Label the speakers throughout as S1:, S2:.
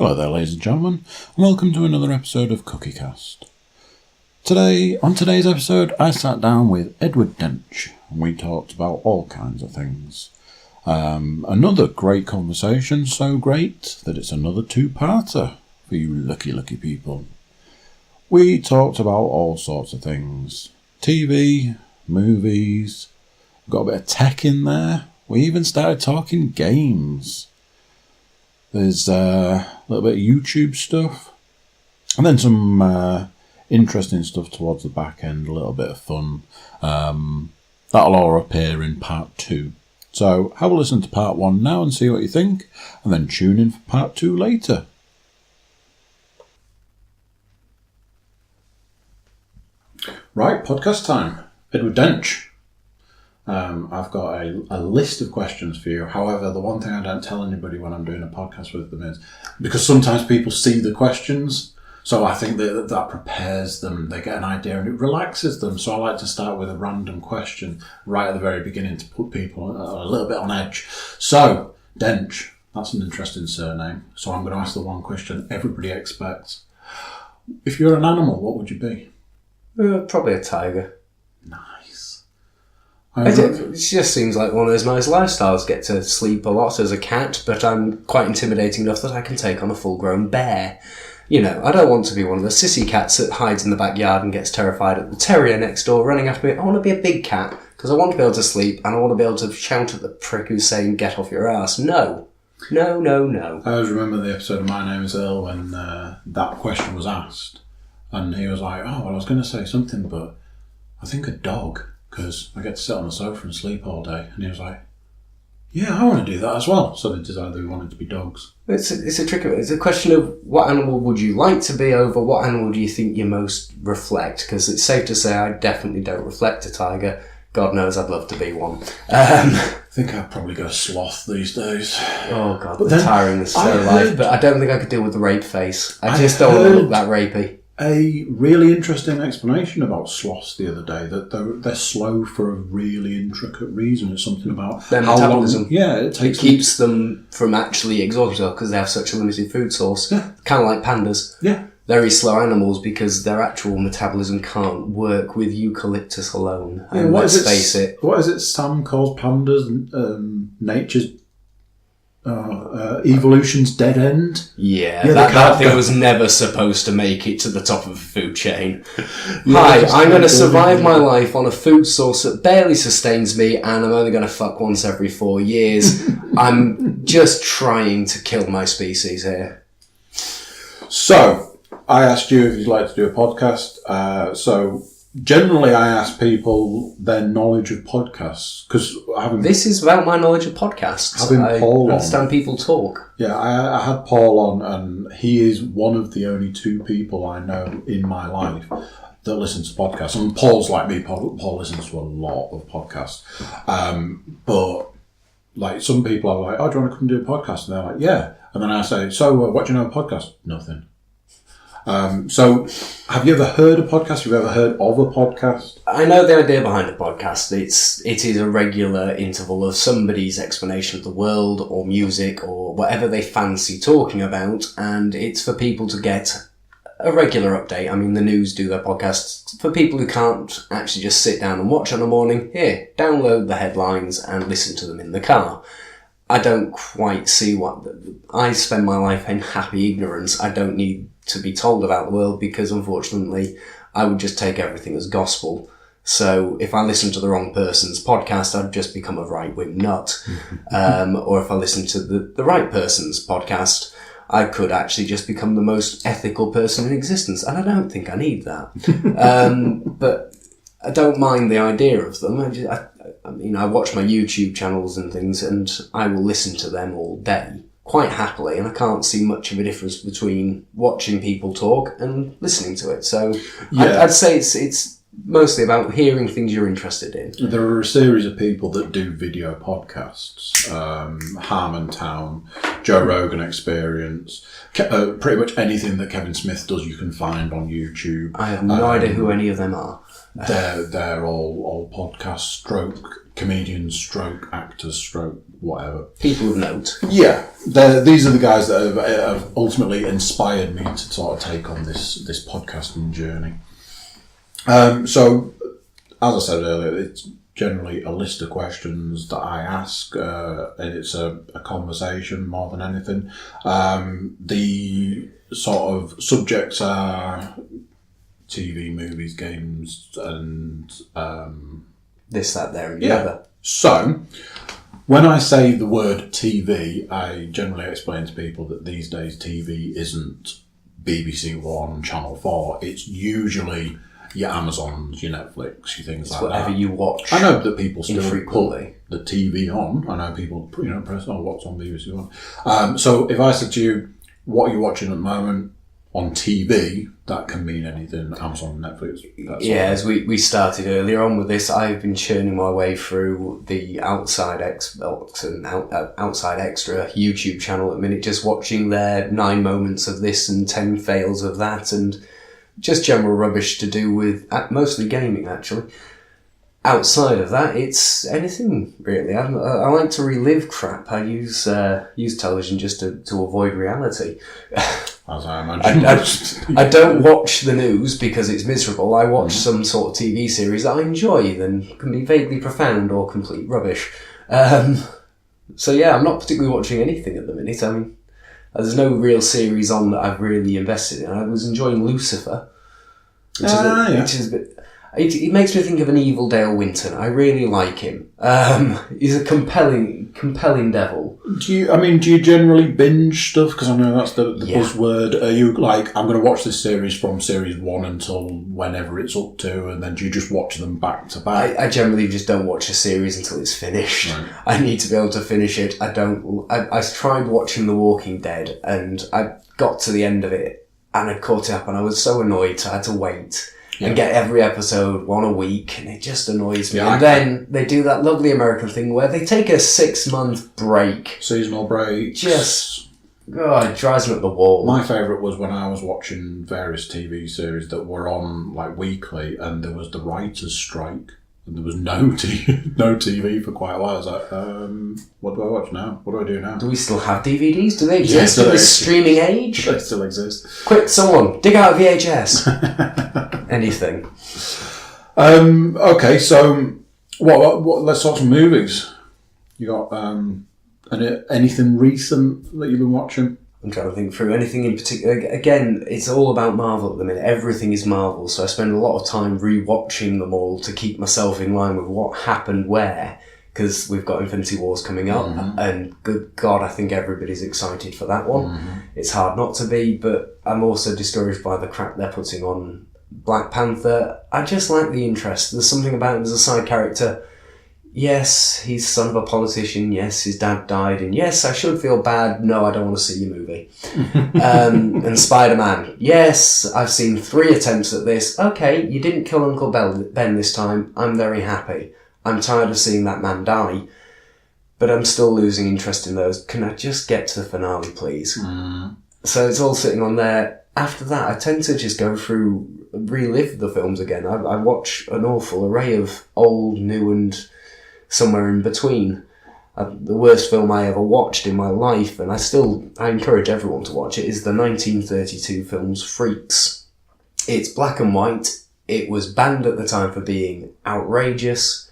S1: Hello there, ladies and gentlemen, and welcome to another episode of Cookiecast. On today's episode, I sat down with Edward Dench, and we talked about all kinds of things. Another great conversation, so great that it's another two-parter for you lucky people. We talked about all sorts of things. TV, movies, got a bit of tech in there. We even started talking games. There's a little bit of YouTube stuff. And then some interesting stuff towards the back end, a little bit of fun. That'll all appear in part 2. So have a listen to part 1 now and see what you think. And then tune in for part 2 later. Right, podcast time. Edward Dench. I've got a list of questions for you. However, the one thing I don't tell anybody when I'm doing a podcast with them is, because sometimes people see the questions, so I think that prepares them, they get an idea and it relaxes them. So I like to start with a random question right at the very beginning to put people a little bit on edge. So, Dench, that's an interesting surname. So I'm going to ask the one question everybody expects. If you're an animal, what would you be?
S2: Probably a tiger.
S1: Nice.
S2: It just seems like one of those nice lifestyles. Get to sleep a lot as a cat, but I'm quite intimidating enough that I can take on a full-grown bear. You know, I don't want to be one of the sissy cats that hides in the backyard and gets terrified at the terrier next door running after me. I want to be a big cat, because I want to be able to sleep, and I want to be able to shout at the prick who's saying, "Get off your ass." No. No.
S1: I always remember the episode of My Name is Earl when that question was asked. And he was like, oh, well, I was going to say something, but I think a dog, because I get to sit on the sofa and sleep all day. And he was like, yeah, I want to do that as well. So they decided they wanted to be dogs.
S2: It's a trick of it. It's a question of what animal would you like to be over what animal do you think you most reflect? Because it's safe to say I definitely don't reflect a tiger. God knows I'd love to be one.
S1: I think I'd probably go sloth these days.
S2: Oh, God, but the tiring, slow life. But I don't think I could deal with the rape face. I just don't want to look that rapey.
S1: A really interesting explanation about sloths the other day, that they're slow for a really intricate reason. It's something about
S2: their metabolism.
S1: It
S2: keeps them from actually exhausting themselves because they have such a limited food source.
S1: Yeah.
S2: Kind of like pandas.
S1: Yeah.
S2: Very slow animals because their actual metabolism can't work with eucalyptus alone. And let's face it.
S1: What is it Sam calls pandas? Nature's evolution's dead end?
S2: Yeah, that thing was never supposed to make it to the top of the food chain. Hi, I'm going to survive my life on a food source that barely sustains me, and I'm only going to fuck once every 4 years. I'm just trying to kill my species here.
S1: So, I asked you if you'd like to do a podcast. Generally, I ask people their knowledge of podcasts, because
S2: this is about my knowledge of podcasts.
S1: Having Paul
S2: I understand people talk.
S1: Yeah, I had Paul on, and he is one of the only 2 people I know in my life that listen to podcasts. And Paul's like me. Paul listens to a lot of podcasts. But like some people are like, "Oh, do you want to come do a podcast?" And they're like, "Yeah." And then I say, "So, what do you know of podcasts?" Nothing. So, have you ever heard a podcast? Have you ever heard of a podcast?
S2: I know the idea behind a podcast. It is a regular interval of somebody's explanation of the world or music or whatever they fancy talking about, and it's for people to get a regular update. I mean, the news do their podcasts. For people who can't actually just sit down and watch on a morning, here, download the headlines and listen to them in the car. I don't quite see I spend my life in happy ignorance. I don't need to be told about the world because, unfortunately, I would just take everything as gospel. So if I listen to the wrong person's podcast, I'd just become a right-wing nut. Or if I listen to the right person's podcast, I could actually just become the most ethical person in existence. And I don't think I need that. But I don't mind the idea of them. I watch my YouTube channels and things, and I will listen to them all day, quite happily, and I can't see much of a difference between watching people talk and listening to it. So yeah. I'd say it's mostly about hearing things you're interested in.
S1: There are a series of people that do video podcasts. Harmontown, Joe Rogan Experience, pretty much anything that Kevin Smith does you can find on YouTube.
S2: I have no idea who any of them are.
S1: They're all podcast stroke comedians stroke actors stroke whatever. People
S2: of note.
S1: Yeah, these are the guys that have ultimately inspired me to sort of take on this podcasting journey. So, as I said earlier, it's generally a list of questions that I ask, and it's a conversation more than anything. The sort of subjects are TV, movies, games, and
S2: this, that, there, and the other.
S1: So, when I say the word TV, I generally explain to people that these days TV isn't BBC One, Channel 4. It's usually your Amazons, your Netflix, your things like that.
S2: Whatever you watch.
S1: I know that people still
S2: infrequently
S1: put the TV on. I know people, press on what's on BBC One. So if I said to you, what are you watching at the moment on TV, that can mean anything. Amazon, Netflix.
S2: As we started earlier on with this, I've been churning my way through the Outside Xbox and Outside Extra YouTube channel at the minute, just watching their 9 moments of this and 10 fails of that, and just general rubbish to do with mostly gaming, actually. Outside of that, it's anything, really. I like to relive crap. I use television just to avoid reality.
S1: As I imagine.
S2: I don't watch the news because it's miserable. I watch some sort of TV series that I enjoy, then can be vaguely profound or complete rubbish. So yeah, I'm not particularly watching anything at the minute. I mean, there's no real series on that I've really invested in. I was enjoying Lucifer, which is a bit... It makes me think of an evil Dale Winton. I really like him. He's a compelling devil. Do you generally binge stuff? Because I know that's the buzzword. Are you like, I'm going to watch this series from series 1 until whenever it's up to, and then do you just watch them back to back? I generally just don't watch a series until it's finished. Right. I need to be able to finish it. I tried watching The Walking Dead, and I got to the end of it, and I caught it up, and I was so annoyed, so I had to wait. And get every episode one a week, and it just annoys me. And then they do that lovely American thing where they take a 6-month break.
S1: Seasonal break.
S2: It drives me up the wall.
S1: My favourite was when I was watching various TV series that were on like weekly, and there was the writers' strike, and there was no TV for quite a while. I was like, what do I watch now? What do I do now?
S2: Do we still have DVDs? Do they exist in this streaming age?
S1: They still exist.
S2: Quick, someone, dig out a VHS. Anything.
S1: Okay, so what? Let's talk some movies. You got anything recent that you've been watching?
S2: I'm trying to think through anything in particular. Again, it's all about Marvel at the minute. Everything is Marvel, so I spend a lot of time rewatching them all to keep myself in line with what happened where, because we've got Infinity Wars coming up, and good God, I think everybody's excited for that one. It's hard not to be, but I'm also discouraged by the crap they're putting on Black Panther. I just like the interest. There's something about him as a side character. Yes, he's son of a politician. Yes, his dad died. And yes, I should feel bad. No, I don't want to see your movie. And Spider-Man. Yes, I've seen 3 attempts at this. Okay, you didn't kill Uncle Ben this time. I'm very happy. I'm tired of seeing that man die. But I'm still losing interest in those. Can I just get to the finale, please? So it's all sitting on there. After that, I tend to just go through, relive the films again. I watch an awful array of old, new, and somewhere in between. The worst film I ever watched in my life, and I encourage everyone to watch it, is the 1932 film's Freaks. It's black and white. It was banned at the time for being outrageous,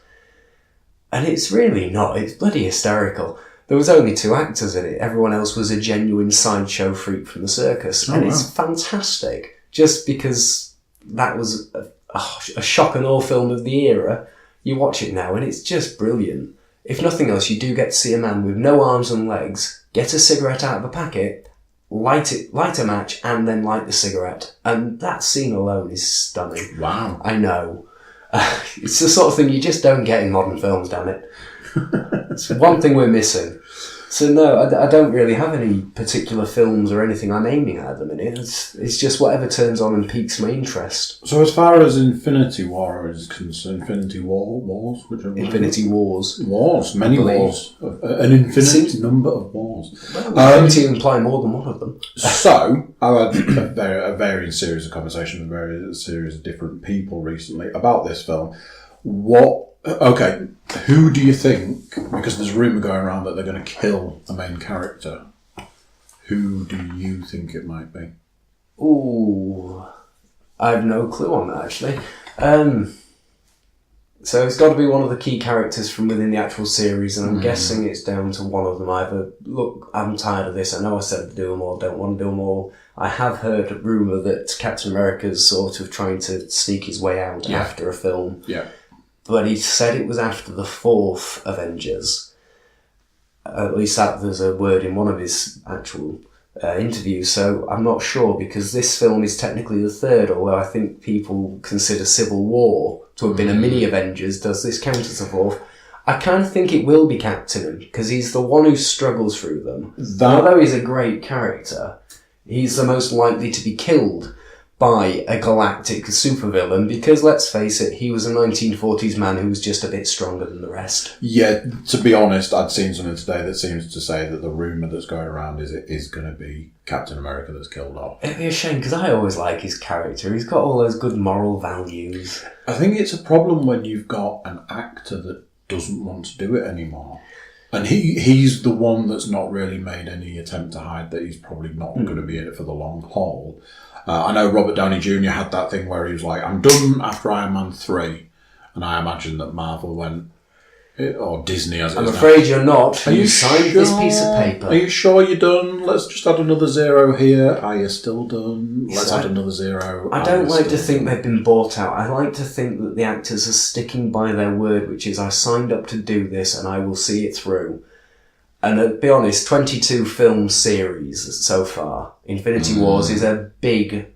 S2: and it's really not. It's bloody hysterical. There was only 2 actors in it. Everyone else was a genuine sideshow freak from the circus. It's fantastic. Just because that was a shock and awe film of the era, you watch it now and it's just brilliant. If nothing else, you do get to see a man with no arms and legs get a cigarette out of a packet, light a match, and then light the cigarette. And that scene alone is stunning.
S1: Wow.
S2: I know. It's the sort of thing you just don't get in modern films, damn it. It's one thing we're missing. So no, I don't really have any particular films or anything I'm aiming at the minute. It's just whatever turns on and piques my interest.
S1: So as far as Infinity War is concerned, Infinity Wars, whichever
S2: Infinity Wars.
S1: Wars, many wars. An infinite number of wars.
S2: Well, Infinity imply more than one of them.
S1: So, I've had a varying series of conversations with various series of different people recently about this film. Okay, who do you think, because there's a rumour going around that they're going to kill the main character, who do you think it might be?
S2: Ooh, I have no clue on that, actually. So it's got to be one of the key characters from within the actual series, and I'm guessing it's down to one of them. Either, look, I'm tired of this, I know I said do them all, don't want to do them all. I have heard a rumour that Captain America's sort of trying to sneak his way out after a film.
S1: Yeah.
S2: But he said it was after the 4th Avengers. At least there's a word in one of his actual interviews, so I'm not sure, because this film is technically the 3rd, although I think people consider Civil War to have been a mini Avengers. Does this count as a 4th? I kind of think it will be Captain, because he's the one who struggles through them. Although he's a great character, he's the most likely to be killed by a galactic supervillain, because let's face it, he was a 1940s man who was just a bit stronger than the rest.
S1: Yeah, to be honest, I'd seen something today that seems to say that the rumour that's going around is it is going to be Captain America that's killed off.
S2: It'd be a shame, because I always like his character. He's got all those good moral values.
S1: I think it's a problem when you've got an actor that doesn't want to do it anymore. And he's the one that's not really made any attempt to hide that he's probably not going to be in it for the long haul. I know Robert Downey Jr. had that thing where he was like, I'm done after Iron Man 3. And I imagine that Marvel went, or Disney as it is
S2: I'm afraid you're not.
S1: Are you
S2: signed this piece of paper.
S1: Are you sure you're done? Let's just add another 0 here. Are you still done? Let's add another 0.
S2: I don't like to think they've been bought out. I like to think that the actors are sticking by their word, which is I signed up to do this and I will see it through. And to be honest, 22 film series so far. Infinity Wars is a big...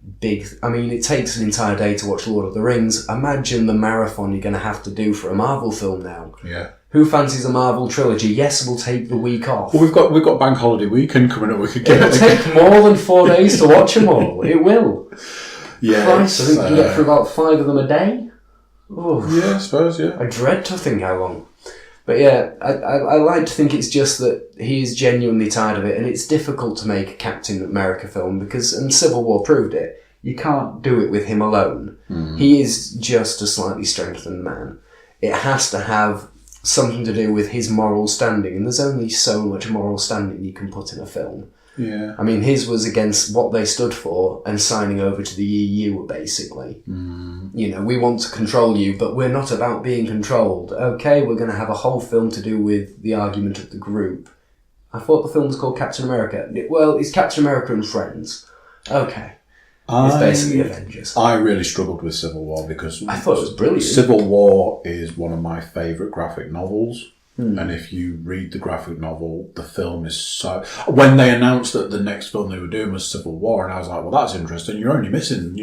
S2: I mean, it takes an entire day to watch Lord of the Rings. Imagine the marathon you're going to have to do for a Marvel film now.
S1: Yeah.
S2: Who fancies a Marvel trilogy? Yes, we'll take the week off.
S1: Well, we've got Bank Holiday Weekend coming up. We could get
S2: It'll take more than 4 days to watch them all. It will.
S1: Yeah.
S2: Christ, I think you can get through about 5 of them a day. Oof.
S1: Yeah, I suppose, yeah.
S2: I dread to think how long. But yeah, I like to think it's just that he is genuinely tired of it, and it's difficult to make a Captain America film because, and Civil War proved it, you can't do it with him alone. He is just a slightly strengthened man. It has to have something to do with his moral standing, and there's only so much moral standing you can put in a film.
S1: Yeah.
S2: I mean, his was against what they stood for and signing over to the EU, basically. You know, we want to control you, but we're not about being controlled. Okay, we're going to have a whole film to do with the argument of the group. I thought the film was called Captain America. Well, it's Captain America and Friends. Okay. It's basically Avengers.
S1: I really struggled with Civil War because
S2: I thought it was brilliant.
S1: Civil War is one of my favourite graphic novels. And if you read the graphic novel, the film is so... When they announced that the next film they were doing was Civil War, and I was like, well, that's interesting. You're only missing,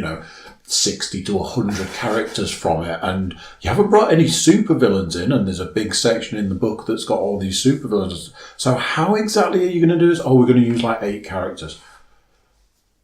S1: 60 to 100 characters from it, and you haven't brought any supervillains in, and there's a big section in the book that's got all these supervillains. So how exactly are you going to do this? Oh, we're going to use 8 characters.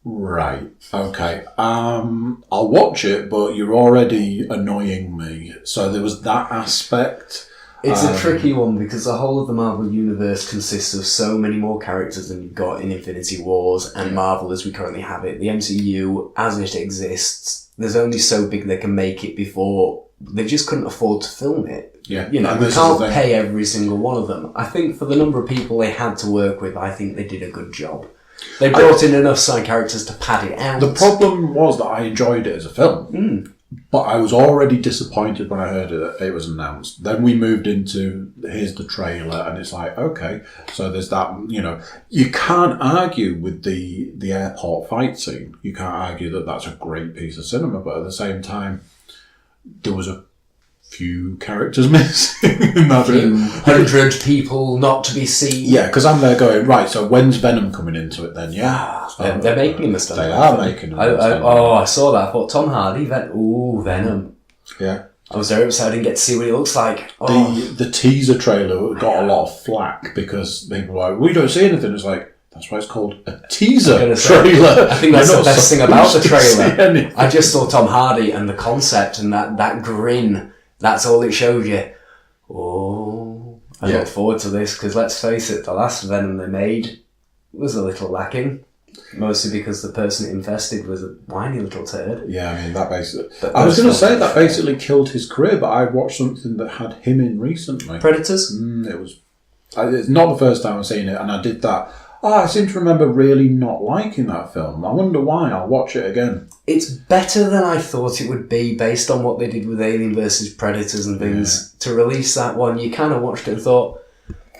S1: Right. Okay. I'll watch it, but you're already annoying me. So there was that aspect...
S2: It's a tricky one because the whole of the Marvel Universe consists of so many more characters than you've got in Infinity Wars and Marvel as we currently have it. The MCU, as it exists, there's only so big they can make it before they just couldn't afford to film it.
S1: Yeah.
S2: We can't pay every single one of them. I think for the number of people they had to work with, I think they did a good job. They brought in enough side characters to pad it out.
S1: The problem was that I enjoyed it as a film. But I was already disappointed when I heard it was announced. Then we moved into, here's the trailer, and it's like, okay, so there's that, you can't argue with the airport fight scene. You can't argue that that's a great piece of cinema, but at the same time, there was a few characters missing.
S2: A few 100 people not to be seen.
S1: Yeah, because I'm there going, right, so when's Venom coming into it then? Yeah.
S2: They're making him a stand.
S1: They are making him a stand.
S2: I saw that. I thought Tom Hardy, Venom.
S1: Yeah.
S2: I was very upset I didn't get to see what he looks like. Oh.
S1: The teaser trailer got a lot of flack because people were like, we don't see anything. It's like, that's why it's called a teaser trailer.
S2: I think that's the best thing about the trailer. I just saw Tom Hardy and the concept and that grin. That's all it showed you. Oh, I look forward to this because let's face it, the last Venom they made was a little lacking. Mostly because the person infested was a whiny little turd. Yeah, I mean, that basically... I was going to say that basically killed his career, but I watched something that had him in recently. Predators?
S1: It's not the first time I've seen it, and I did that. I seem to remember really not liking that film. I wonder why. I'll watch it again.
S2: It's better than I thought it would be based on what they did with Alien vs. Predators and things. Yeah. To release that one, you kind of watched it and thought,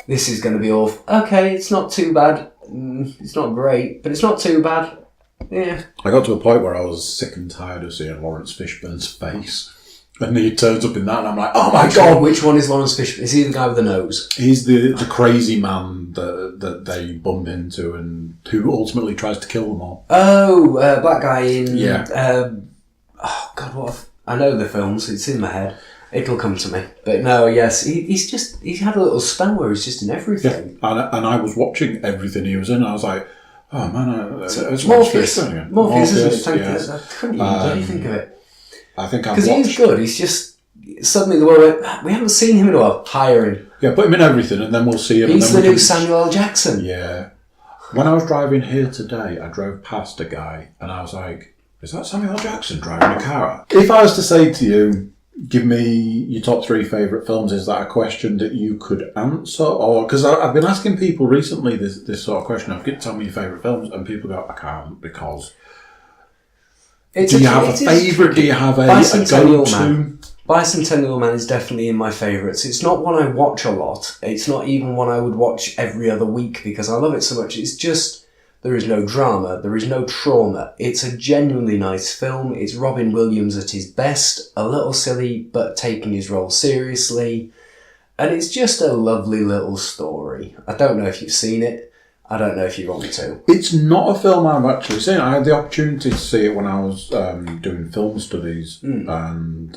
S2: this is going to be awful. Okay, it's not too bad. It's not great, but it's not too bad. Yeah.
S1: I got to a point where I was sick and tired of seeing Lawrence Fishburne's face. And he turns up in that and I'm like, oh my God.
S2: Which one is Lawrence Fishburne? Is he the guy with the nose?
S1: He's the crazy man that they bump into and who ultimately tries to kill them all.
S2: Oh, black guy in...
S1: Yeah.
S2: Oh, God, I know the films. It's in my head. It'll come to me. But no, yes, he's had a little spell where he's just in everything.
S1: Yeah. And I was watching everything he was in. I was like, oh man, it's
S2: Morpheus, isn't it? Thank you. I couldn't even think of it.
S1: I think
S2: because he's good. He's just suddenly the world went, we haven't seen him in a while. Hire him.
S1: Yeah, put him in everything, and then we'll see him.
S2: He's the new Samuel L. Jackson.
S1: Yeah. When I was driving here today, I drove past a guy, and I was like, is that Samuel L. Jackson driving a car? If I was to say to you, give me your top 3 favourite films, is that a question that you could answer? Or because I've been asking people recently this sort of question of, tell me your favourite films, and people go, I can't because... Do you have a favourite? Do you have a go-to?
S2: Bicentennial Man is definitely in my favourites. It's not one I watch a lot. It's not even one I would watch every other week because I love it so much. It's just, there is no drama. There is no trauma. It's a genuinely nice film. It's Robin Williams at his best. A little silly, but taking his role seriously. And it's just a lovely little story. I don't know if you've seen it. I don't know if you want me to.
S1: It's not a film I've actually seen. I had the opportunity to see it when I was doing film studies, and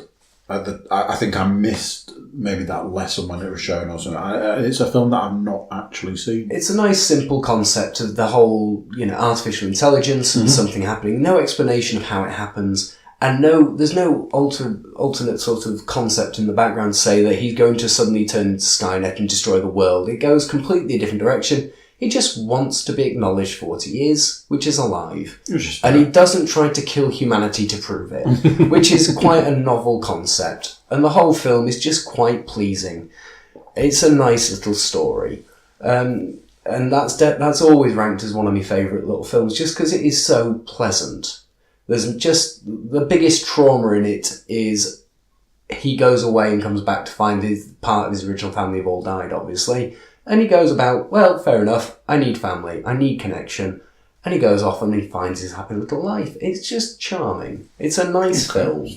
S1: I think I missed maybe that lesson when it was shown or something. It's a film that I've not actually seen.
S2: It's a nice, simple concept of the whole, artificial intelligence and something happening. No explanation of how it happens, and there's no alternate sort of concept in the background to say that he's going to suddenly turn into Skynet and destroy the world. It goes completely a different direction. He just wants to be acknowledged for what he is, which is alive. And he doesn't try to kill humanity to prove it, which is quite a novel concept. And the whole film is just quite pleasing. It's a nice little story. And that's always ranked as one of my favourite little films, just because it is so pleasant. There's just... The biggest trauma in it is he goes away and comes back to find part of his original family have all died, obviously. And he goes about, well, fair enough, I need family, I need connection. And he goes off and he finds his happy little life. It's just charming. It's a nice film.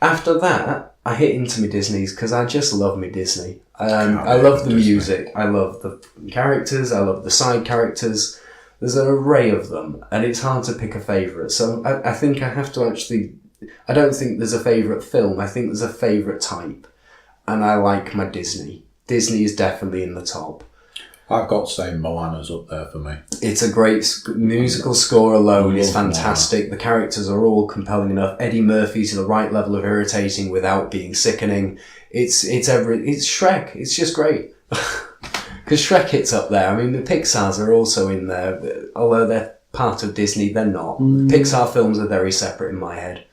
S2: After that, I hit into my Disneys because I just love me Disney. I love the music, I love the characters, I love the side characters. There's an array of them, and it's hard to pick a favourite. So I think I have to actually... I don't think there's a favourite film, I think there's a favourite type. And I like my Disney. Disney is definitely in the top.
S1: I've got to say Moana's up there for me.
S2: It's a great musical score alone is fantastic. Moana. The characters are all compelling enough. Eddie Murphy's the right level of irritating without being sickening. It's Shrek. It's just great. Because Shrek hits up there. I mean, the Pixar's are also in there. Although they're part of Disney, they're not. Pixar films are very separate in my head.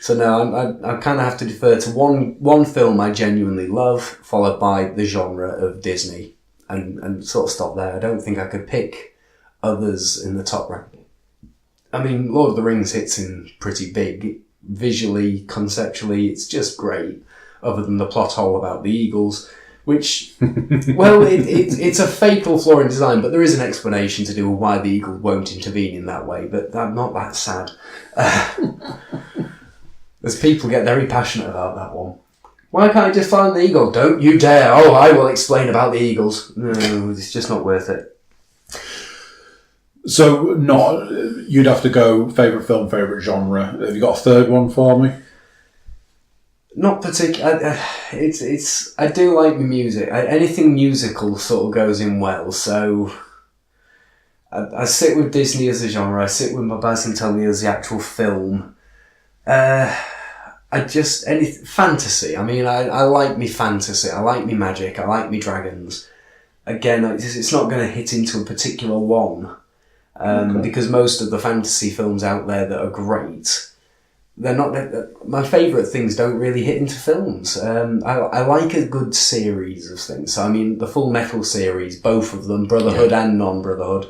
S2: So no, I kind of have to defer to one film I genuinely love, followed by the genre of Disney, and sort of stop there. I don't think I could pick others in the top rank. I mean, Lord of the Rings hits in pretty big, visually, conceptually, it's just great, other than the plot hole about the eagles, which, well, it's a fatal flaw in design, but there is an explanation to do with why the eagle won't intervene in that way, but I'm not that sad. As people get very passionate about that one. Why can't I just find the eagle? Don't you dare. Oh, I will explain about the eagles. No, it's just not worth it.
S1: So, you'd have to go favourite film, favourite genre. Have you got a third one for me?
S2: Not particular. It's. I do like the music. Anything musical sort of goes in well. So I sit with Disney as a genre. I sit with my Baz Luhrmann as the actual film. Fantasy. I mean, I like me fantasy. I like me magic. I like me dragons. Again, it's not going to hit into a particular one because most of the fantasy films out there that are great. They're not. My favourite things don't really hit into films. I like a good series of things. So, I mean, the Full Metal series, both of them, Brotherhood and Non-Brotherhood,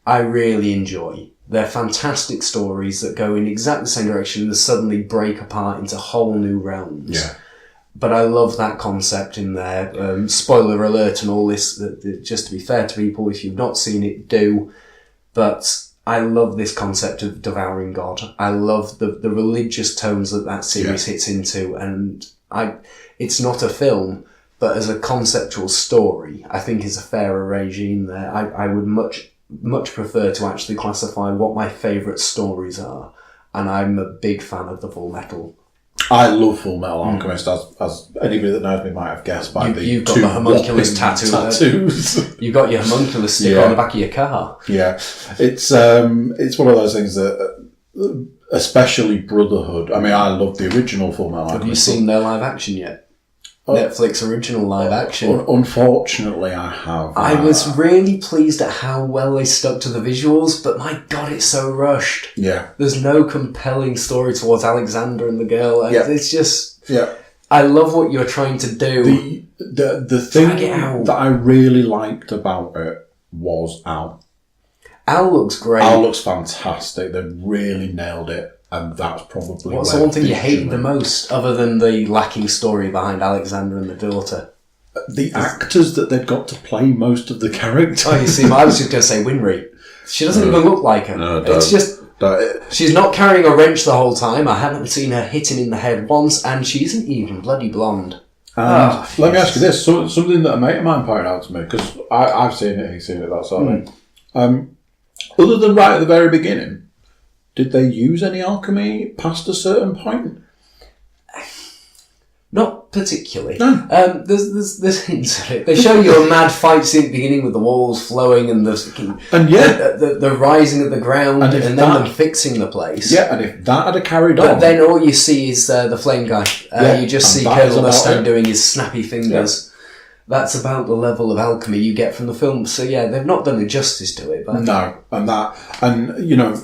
S2: I really enjoy. They're fantastic stories that go in exactly the same direction and suddenly break apart into whole new realms.
S1: Yeah.
S2: But I love that concept in there. Spoiler alert and all this. Just to be fair to people, if you've not seen it, do. But I love this concept of devouring God. I love the religious tones that series hits into, and it's not a film, but as a conceptual story, I think is a fairer regime there. I would much prefer to actually classify what my favourite stories are, and I'm a big fan of the Full Metal.
S1: I love Full Metal Alchemist, as anybody that knows me might have guessed by
S2: you've got the homunculus tattoos. You've got your homunculus sticker on the back of your car.
S1: Yeah, it's one of those things that, especially Brotherhood. I mean, I love the original Full Metal Alchemist.
S2: Have you seen their live action yet? Netflix original live action.
S1: Unfortunately, I have.
S2: I was really pleased at how well they stuck to the visuals, but my God, it's so rushed.
S1: Yeah.
S2: There's no compelling story towards Alexander and the girl. It's just...
S1: Yeah.
S2: I love what you're trying to do.
S1: The thing that I really liked about it was Al.
S2: Al looks great.
S1: Al looks fantastic. They really nailed it. And that's probably
S2: what's the one thing you hated the most, other than the lacking story behind Alexander and the daughter?
S1: The actors that they've got to play most of the characters.
S2: Oh, you see, I was just going to say Winry. She doesn't even look like her.
S1: No,
S2: it's just... She's not carrying a wrench the whole time. I haven't seen her hit him in the head once, and she isn't even bloody blonde.
S1: Let me ask you this. Something that a mate of mine pointed out to me, because I've seen it, he's seen it, that sort of thing. Other than right at the very beginning, did they use any alchemy past a certain point?
S2: Not particularly.
S1: No.
S2: There's hints of it. They show you a mad fight scene at the beginning with the walls flowing and the rising of the ground and then them fixing the place.
S1: Yeah, and if that had carried on...
S2: But then all you see is the flame guy. You just see Colonel Mustang doing his snappy fingers. Yeah. That's about the level of alchemy you get from the film. So yeah, they've not done a justice to it. But
S1: no, and you know...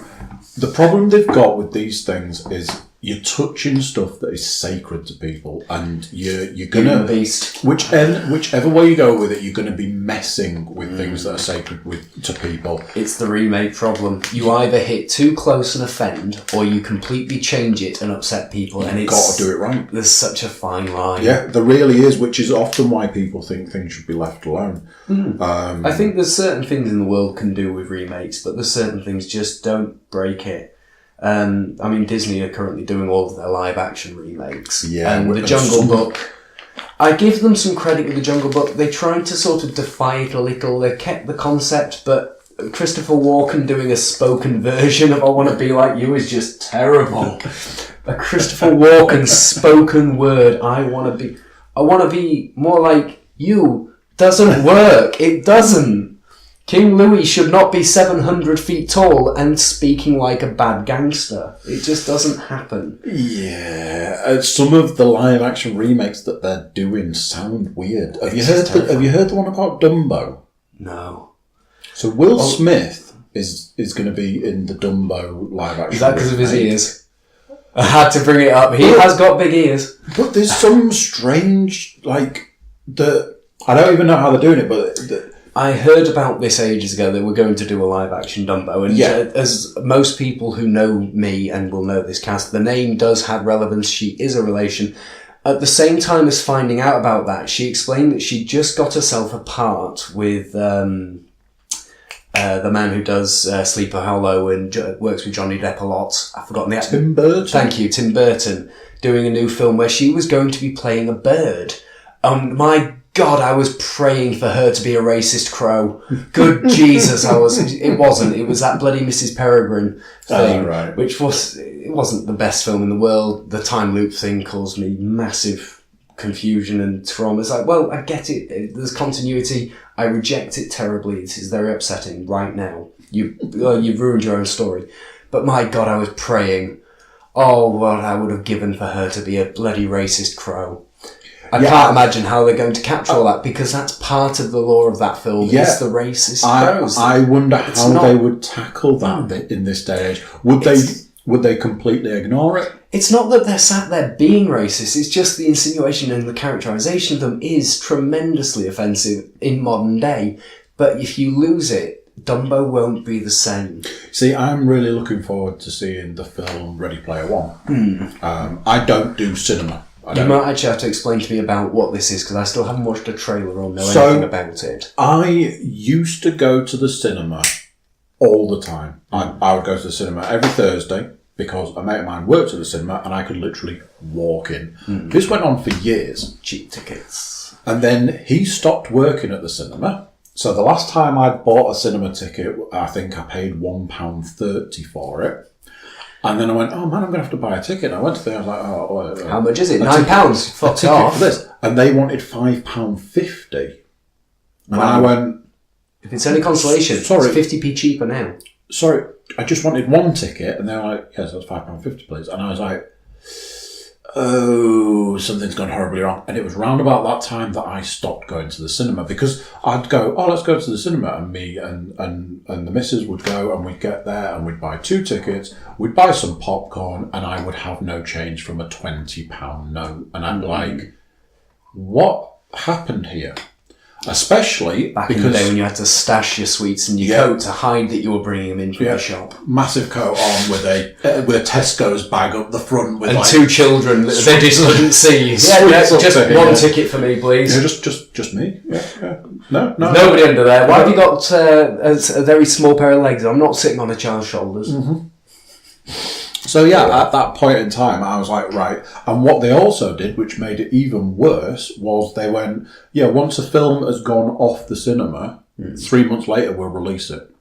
S1: The problem they've got with these things is you're touching stuff that is sacred to people, and you're gonna whichever way you go with it, you're gonna be messing with things that are sacred to people.
S2: It's the remake problem. You either hit too close and offend, or you completely change it and upset people. And
S1: you've got to do it right.
S2: There's such a fine line.
S1: Yeah, there really is, which is often why people think things should be left alone.
S2: I think there's certain things in the world can do with remakes, but there's certain things just don't break it. I mean, Disney are currently doing all of their live-action remakes.
S1: Yeah,
S2: and The Jungle Book, I give them some credit with The Jungle Book. They tried to sort of defy it a little. They kept the concept, but Christopher Walken doing a spoken version of I Want to Be Like You is just terrible. A Christopher Walken spoken word, I want to be more like you, doesn't work. It doesn't. King Louis should not be 700 feet tall and speaking like a bad gangster. It just doesn't happen.
S1: Yeah, some of the live-action remakes that they're doing sound weird. Have you heard the one about Dumbo?
S2: No.
S1: So Will Smith is going to be in the Dumbo live-action.
S2: Is that because of his ears? I had to bring it up. He has got big ears.
S1: But there's some strange, I don't even know how they're doing it, but...
S2: I heard about this ages ago that we're going to do a live-action Dumbo, and as most people who know me and will know this cast, the name does have relevance. She is a relation. At the same time as finding out about that, she explained that she just got herself apart with the man who does Sleepy Hollow and works with Johnny Depp a lot. I've forgotten the actor.
S1: Tim Burton.
S2: Thank you, Tim Burton, doing a new film where she was going to be playing a bird. My God, I was praying for her to be a racist crow. Good Jesus, I was. It wasn't. It was that bloody Mrs. Peregrine thing,
S1: right.
S2: which it wasn't the best film in the world. The time loop thing caused me massive confusion and trauma. It's like, well, I get it. There's continuity. I reject it terribly. It is very upsetting right now. You've ruined your own story. But my God, I was praying. Oh, what I would have given for her to be a bloody racist crow. I can't imagine how they're going to capture all that, because that's part of the lore of that film.
S1: Yeah.
S2: Is the racist crows.
S1: I wonder how they would tackle that bit in this day and age. Would they completely ignore it?
S2: It's not that they're sat there being racist, it's just the insinuation and the characterisation of them is tremendously offensive in modern day. But if you lose it, Dumbo won't be the same.
S1: See, I'm really looking forward to seeing the film Ready Player One. I don't do cinema.
S2: You might actually have to explain to me about what this is, because I still haven't watched a trailer or know anything about it.
S1: I used to go to the cinema all the time. I would go to the cinema every Thursday because a mate of mine worked at the cinema and I could literally walk in. This went on for years.
S2: Cheap tickets.
S1: And then he stopped working at the cinema. So the last time I bought a cinema ticket, I think I paid £1.30 for it. And then I went, oh man, I'm going to have to buy a ticket. And I went to them, I was like, oh.
S2: How much is it? £9? Fucked off.
S1: For this. And they wanted £5.50. And I went...
S2: If it's any consolation,
S1: sorry,
S2: it's 50p cheaper now.
S1: Sorry, I just wanted one ticket. And they were like, yes, that's £5.50, please. And I was like, oh, something's gone horribly wrong. And it was round about that time that I stopped going to the cinema, because I'd go, oh, let's go to the cinema, and me and the missus would go, and we'd get there and we'd buy 2 tickets, we'd buy some popcorn, and I would have no change from a £20 note. And I'm like, what happened here? Especially
S2: back in the day when you had to stash your sweets in your coat to hide that you were bringing them in from the shop.
S1: Massive coat on with a Tesco's bag up the front with
S2: and 2 children that they just couldn't see. Just one ticket for me, please.
S1: Yeah, just me. Yeah. No.
S2: Nobody under there. Why have you got a very small pair of legs? I'm not sitting on a child's shoulders.
S1: Mm-hmm. So at that point in time, I was like, right. And what they also did, which made it even worse, was they went, once a film has gone off the cinema, 3 months later we'll release it.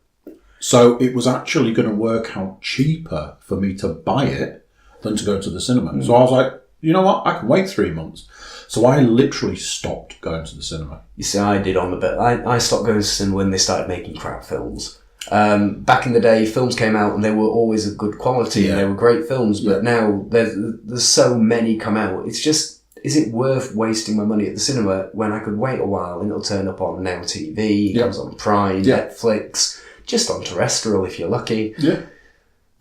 S1: So it was actually going to work out cheaper for me to buy it than to go to the cinema. So I was like, you know what? I can wait 3 months. So I literally stopped going to the cinema.
S2: You see, I did on the bit. I stopped going to the cinema when they started making crap films. Back in the day, films came out and they were always of good quality and they were great films, but now there's so many come out. It's just, is it worth wasting my money at the cinema when I could wait a while and it'll turn up on Now TV, Amazon Prime, Netflix, just on terrestrial if you're lucky. Yeah.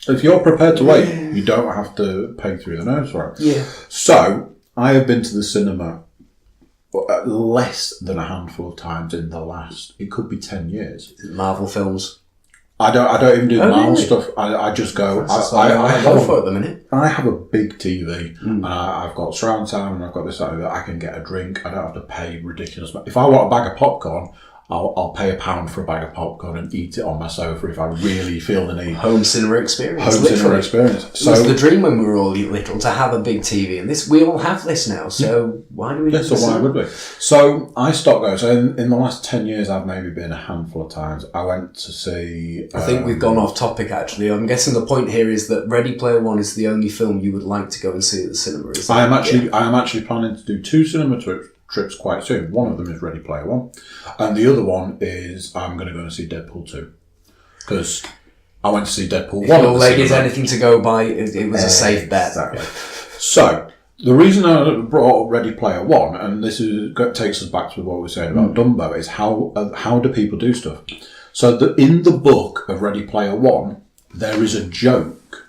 S1: If you're prepared to wait, you don't have to pay through the nose for it.
S2: Yeah.
S1: So, I have been to the cinema less than a handful of times in the last, it could be 10 years.
S2: Marvel films.
S1: I don't even do the Marvel stuff. I just go. I
S2: go for it at the minute.
S1: I have a big TV and I've got surround sound and I've got this that I can get a drink. I don't have to pay ridiculous. If I want a bag of popcorn, I'll pay £1 for a bag of popcorn and eat it on my sofa if I really feel the need.
S2: Home cinema experience.
S1: Cinema experience.
S2: So, it was the dream when we were all little to have a big TV, and we all have this now. So why do we?
S1: So why would we? So I stopped going. So in the last 10 years, I've maybe been a handful of times. I went to see.
S2: I think we've gone off topic. Actually, I'm guessing the point here is that Ready Player One is the only film you would like to go and see at the cinema.
S1: I am actually planning to do 2 cinema trips quite soon. One of them is Ready Player One, and the other one is I'm going to go and see Deadpool 2, because I went to see Deadpool 1.
S2: If your leg is anything to go by, it was a safe bet.
S1: Exactly. So the reason I brought up Ready Player One, and this takes us back to what we were saying about Dumbo, is how do people do stuff? So in the book of Ready Player One, there is a joke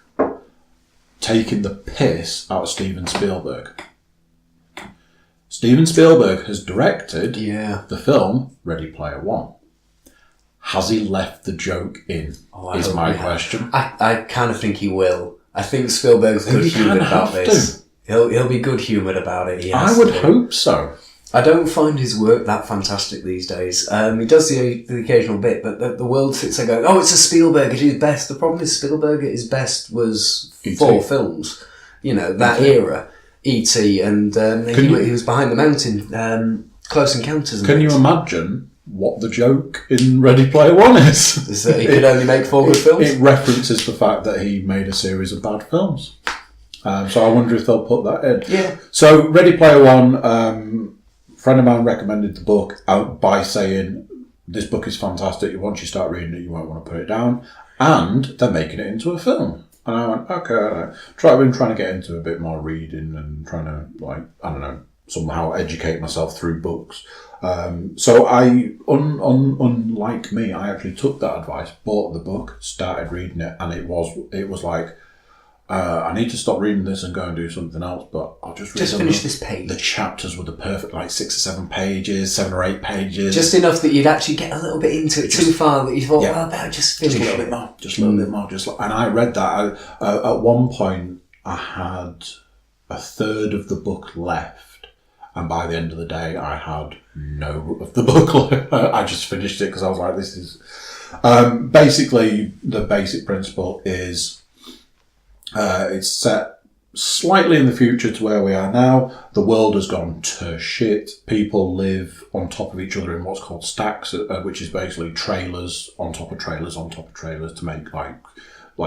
S1: taking the piss out of Steven Spielberg. Steven Spielberg has directed the film Ready Player One. Has he left the joke in? Is my question.
S2: I kind of think he will. I think Spielberg's good-humoured about this. He'll be good-humoured about it.
S1: I would hope so.
S2: I don't find his work that fantastic these days. He does the occasional bit, but the world sits there going, it's a Spielberg at his best. The problem is Spielberg at his best was 4 films. That era. E.T. and he was Behind the Mountain. Close Encounters.
S1: Can you imagine what the joke in Ready Player One is?
S2: Is that he could only make 4 good films?
S1: It references the fact that he made a series of bad films. So I wonder if they'll put that in.
S2: Yeah.
S1: So Ready Player One, a friend of mine recommended the book out by saying, this book is fantastic. Once you start reading it, you won't want to put it down. And they're making it into a film. And I went, okay. I've been trying to get into a bit more reading and trying to, somehow educate myself through books. So I, unlike me, I actually took that advice, bought the book, started reading it, and it was like, I need to stop reading this and go and do something else, but I'll just
S2: finish this page.
S1: The chapters were the perfect, 6 or 7 pages, 7 or 8 pages.
S2: Just enough that you'd actually get a little bit into it too far that you thought, well, I better just finish
S1: just a little bit more. And I read that. At one point, I had a third of the book left, and by the end of the day, I had no of the book left. I just finished it because I was like, this is... basically, the basic principle is... it's set slightly in the future to where we are now. The world has gone to shit. People live on top of each other in what's called stacks, which is basically trailers on top of trailers on top of trailers to make like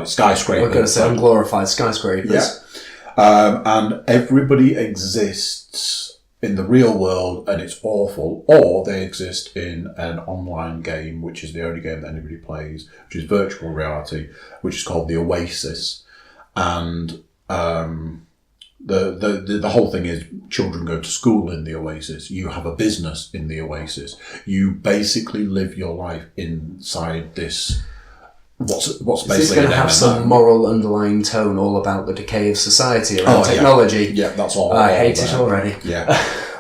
S1: skyscrapers.
S2: I'm going to say unglorified skyscrapers.
S1: Yeah. And everybody exists in the real world and it's awful, or they exist in an online game, which is the only game that anybody plays, which is virtual reality, which is called the Oasis. And the whole thing is children go to school in the Oasis. You have a business in the Oasis. You basically live your life inside this. What's basically
S2: is this going to have some moral underlying tone all about the decay of society around technology?
S1: Yeah, that's all.
S2: I hate it already.
S1: Yeah,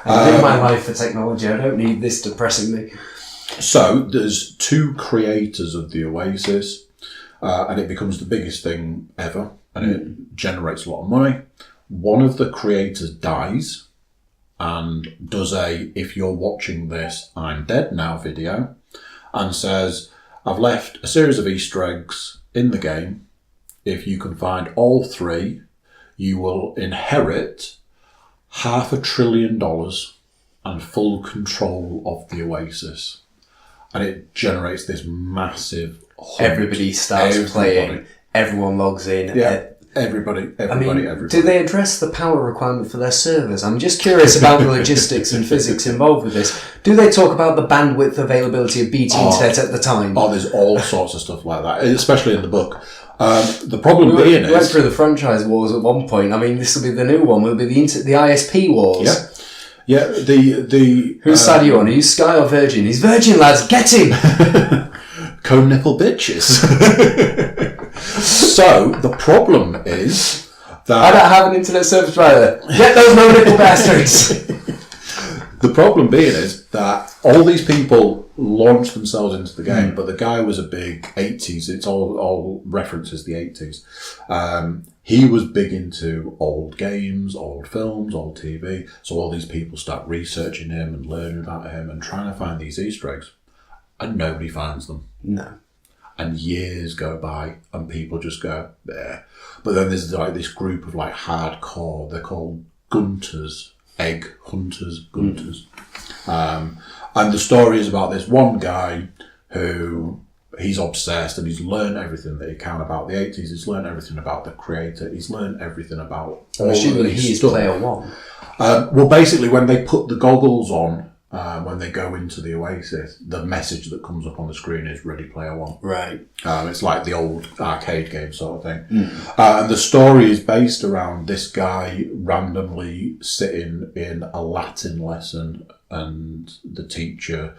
S2: I live my life for technology. I don't need this depressing me.
S1: So there's 2 creators of the Oasis, and it becomes the biggest thing ever. And it generates a lot of money. One of the creators dies and does if you're watching this, I'm dead now video, and says, I've left a series of Easter eggs in the game. If you can find all 3, you will inherit $500 billion and full control of the Oasis. And it generates this massive hunt.
S2: Everybody starts playing. Everyone logs in.
S1: Yeah, everybody.
S2: Do they address the power requirement for their servers? I'm just curious about the logistics and physics involved with this. Do they talk about the bandwidth availability of BT Internet at the time?
S1: Oh, there's all sorts of stuff like that, especially in the book. The problem being is...
S2: We went through the franchise wars at one point. I mean, this will be the new one. Will be the ISP wars.
S1: Yeah.
S2: Whose side are you on? Are you Sky or Virgin? He's Virgin, lads. Get him!
S1: Cone nipple bitches. So, the problem is that...
S2: I don't have an internet service provider. Get those no nipple bastards!
S1: The problem being is that all these people launched themselves into the game, but the guy was a big 80s. It's all references the 80s. He was big into old games, old films, old TV. So all these people start researching him and learning about him and trying to find these Easter eggs. And nobody finds them.
S2: No.
S1: And years go by and people just go, there. But then there's this group of hardcore, they're called Gunters, egg hunters, Gunters. And the story is about this one guy who he's obsessed and he's learned everything that he can about the 80s. He's learned everything about the creator. He's learned everything about
S2: I'm assuming he's player 1.
S1: Well, basically when they put the goggles on, when they go into the Oasis, the message that comes up on the screen is Ready Player One.
S2: Right.
S1: It's like the old arcade game sort of thing. And the story is based around this guy randomly sitting in a Latin lesson and the teacher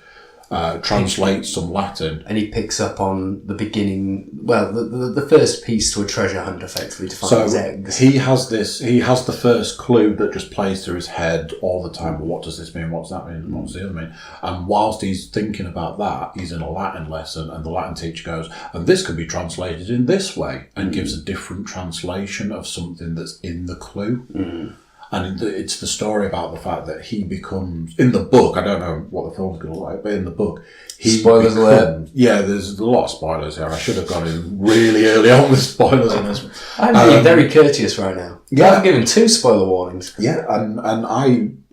S1: translates some Latin.
S2: And he picks up on the beginning, well, the first piece to a treasure hunt, effectively, to find his eggs.
S1: He has the first clue that just plays through his head all the time. Well, what does this mean? What's that mean? What's the other mean? And whilst he's thinking about that, he's in a Latin lesson, and the Latin teacher goes, and this could be translated in this way, and gives a different translation of something that's in the clue. And it's the story about the fact that he becomes, in the book, I don't know what the film's going to look like, but in the book,
S2: Spoilers alert.
S1: Yeah, there's a lot of spoilers here. I should have gone in really early on with spoilers on this one.
S2: I'm being very courteous right now.
S1: Yeah.
S2: I've given 2 spoiler warnings.
S1: Yeah, and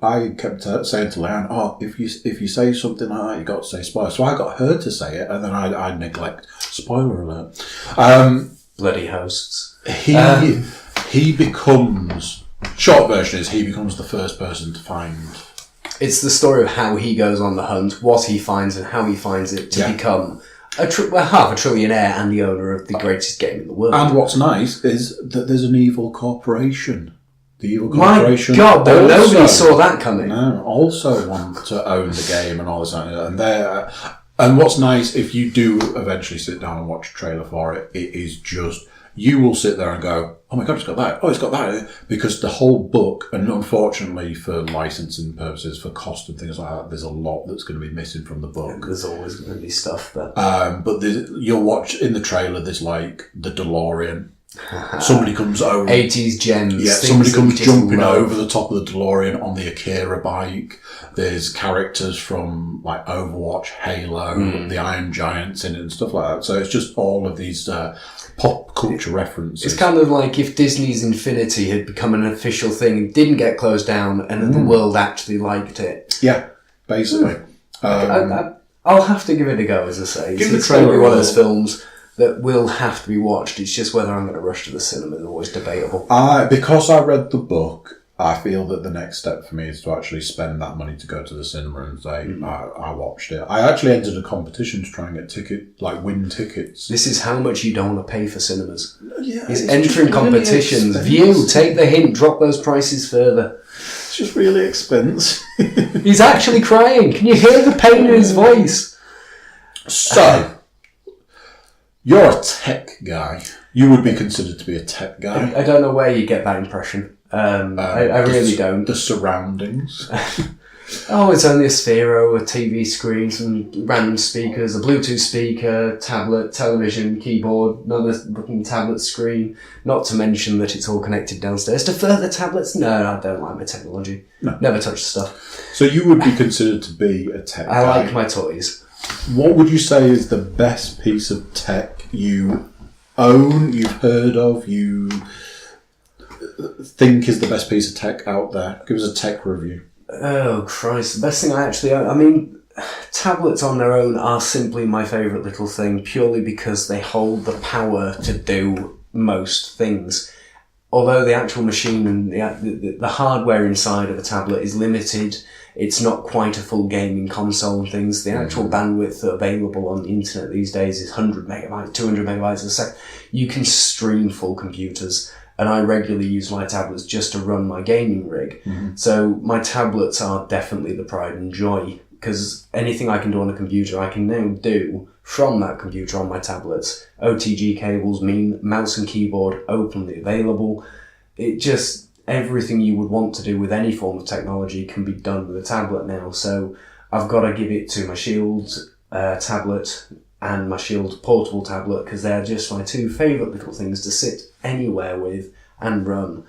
S1: I kept saying to Leanne, "Oh, if you say something like that, you got to say spoiler." So I got her to say it, and then I neglect spoiler alert.
S2: Bloody hosts.
S1: He becomes. Short version is he becomes the first person to find.
S2: It's the story of how he goes on the hunt, what he finds, and how he finds it to become half a trillionaire and the owner of the greatest game in the world.
S1: And what's nice is that there's an evil corporation. The evil corporation.
S2: My God, nobody saw that coming.
S1: No, also want to own the game and all this, and what's nice, if you do eventually sit down and watch a trailer for it, it is just, you will sit there and go, oh my God, it's got that. Oh, it's got that. Because the whole book, and unfortunately for licensing purposes, for cost and things like that, there's a lot that's going to be missing from the book.
S2: There's always going to be stuff that...
S1: but you'll watch in the trailer, there's like the DeLorean. Somebody comes over
S2: 80s gems.
S1: Yeah, somebody comes jumping over the top of the DeLorean on the Akira bike. There's characters from like Overwatch, Halo, the Iron Giants in it and stuff like that. So it's just all of these pop culture references.
S2: It's kind of like if Disney's Infinity had become an official thing and didn't get closed down, and then the world actually liked it.
S1: Yeah, basically.
S2: I'll have to give it a go, as I say. It's probably one of those films that will have to be watched. It's just whether I'm going to rush to the cinema is always debatable.
S1: Because I read the book, I feel that the next step for me is to actually spend that money to go to the cinema and say, I watched it. I actually entered a competition to try and get win tickets.
S2: This is how much you don't want to pay for cinemas.
S1: Yeah,
S2: He's entering competitions. View, take the hint, drop those prices further.
S1: It's just really expensive.
S2: He's actually crying. Can you hear the pain in his voice?
S1: So... You're a tech guy. You would be considered to be a tech guy.
S2: I don't know where you get that impression. I really don't.
S1: The surroundings.
S2: It's only a Sphero, a TV screen, some random speakers, a Bluetooth speaker, tablet, television, keyboard, another looking tablet screen. Not to mention that it's all connected downstairs to further tablets. No, I don't like my technology. No. Never touch stuff.
S1: So you would be considered to be a tech guy.
S2: I like my toys.
S1: What would you say is the best piece of tech you own, you've heard of, you think is the best piece of tech out there? Give us a tech review.
S2: Oh, Christ. The best thing I actually own... I mean, tablets on their own are simply my favourite little thing, purely because they hold the power to do most things. Although the actual machine and the hardware inside of a tablet is limited, it's not quite a full gaming console and things. The actual bandwidth available on the internet these days is 100 megabytes, 200 megabytes a second. You can stream full computers, and I regularly use my tablets just to run my gaming rig. So my tablets are definitely the pride and joy, because anything I can do on a computer, I can now do from that computer on my tablets. OTG cables mean mouse and keyboard openly available. It just... everything you would want to do with any form of technology can be done with a tablet now. So I've got to give it to my Shield tablet and my Shield portable tablet, because they're just my two favourite little things to sit anywhere with and run.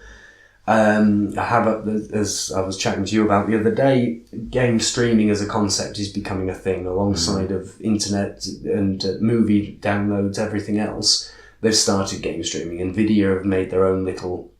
S2: I have, as I was chatting to you about the other day, game streaming as a concept is becoming a thing alongside of internet and movie downloads, everything else. They've started game streaming. Nvidia have made their own little...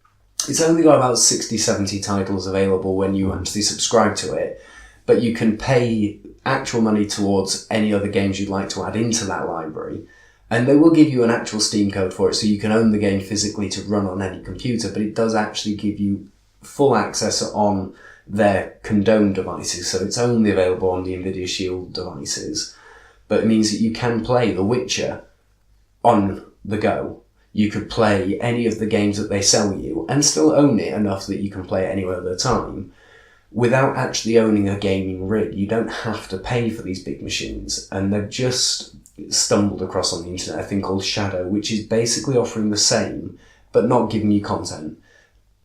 S2: It's only got about 60, 70 titles available when you actually subscribe to it, but you can pay actual money towards any other games you'd like to add into that library, and they will give you an actual Steam code for it, so you can own the game physically to run on any computer, but it does actually give you full access on their condoned devices, so it's only available on the Nvidia Shield devices, but it means that you can play The Witcher on the go. You could play any of the games that they sell you and still own it enough that you can play it anywhere at a time without actually owning a gaming rig. You don't have to pay for these big machines. And they've just stumbled across on the internet a thing called Shadow, which is basically offering the same, but not giving you content.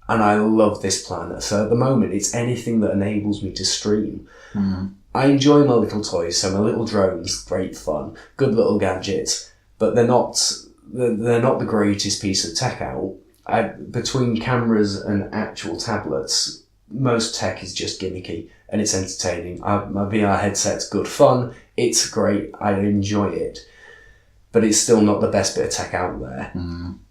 S2: And I love this plan. So at the moment, it's anything that enables me to stream. I enjoy my little toys, so my little drones, great fun, good little gadgets, but they're not the greatest piece of tech out. Between cameras and actual tablets, most tech is just gimmicky and it's entertaining. My VR headset's good fun, it's great, I enjoy it, but it's still not the best bit of tech out there.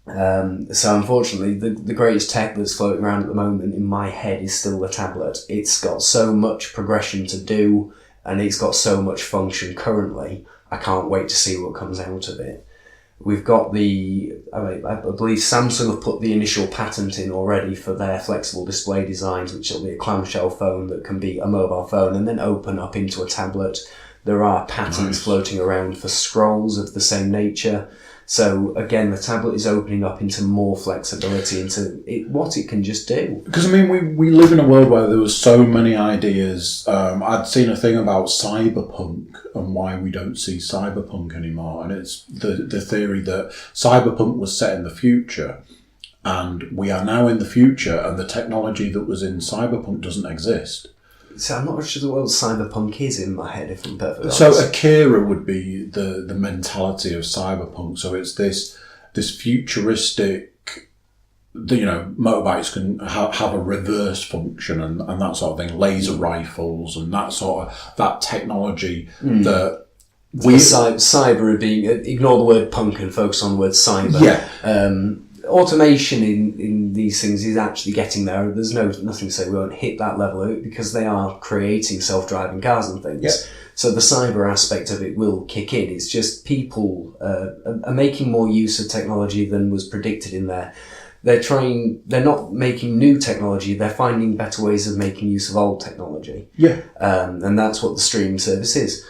S2: So unfortunately, the greatest tech that's floating around at the moment in my head is still the tablet. It's got so much progression to do, and it's got so much function currently. I can't wait to see what comes out of it. We've got I believe Samsung have put the initial patent in already for their flexible display designs, which will be a clamshell phone that can be a mobile phone and then open up into a tablet. There are patents floating around for scrolls of the same nature. So again, the tablet is opening up into more flexibility into what it can just do.
S1: Because I mean, we live in a world where there were so many ideas. I'd seen a thing about cyberpunk and why we don't see cyberpunk anymore, and it's the theory that cyberpunk was set in the future, and we are now in the future, and the technology that was in cyberpunk doesn't exist.
S2: So I'm not sure what cyberpunk is in my head, if I'm perfectly honest.
S1: So Akira would be the mentality of cyberpunk. So it's this futuristic, motorbikes can have a reverse function and that sort of thing, laser rifles and that technology that
S2: cyber being, ignore the word punk and focus on the word cyber.
S1: Yeah.
S2: Automation in these things is actually getting there. There's nothing to say we won't hit that level of it because they are creating self-driving cars and things.
S1: Yep.
S2: So the cyber aspect of it will kick in. It's just people are making more use of technology than was predicted in there. They're not making new technology, they're finding better ways of making use of old technology.
S1: Yeah.
S2: And that's what the streaming service is.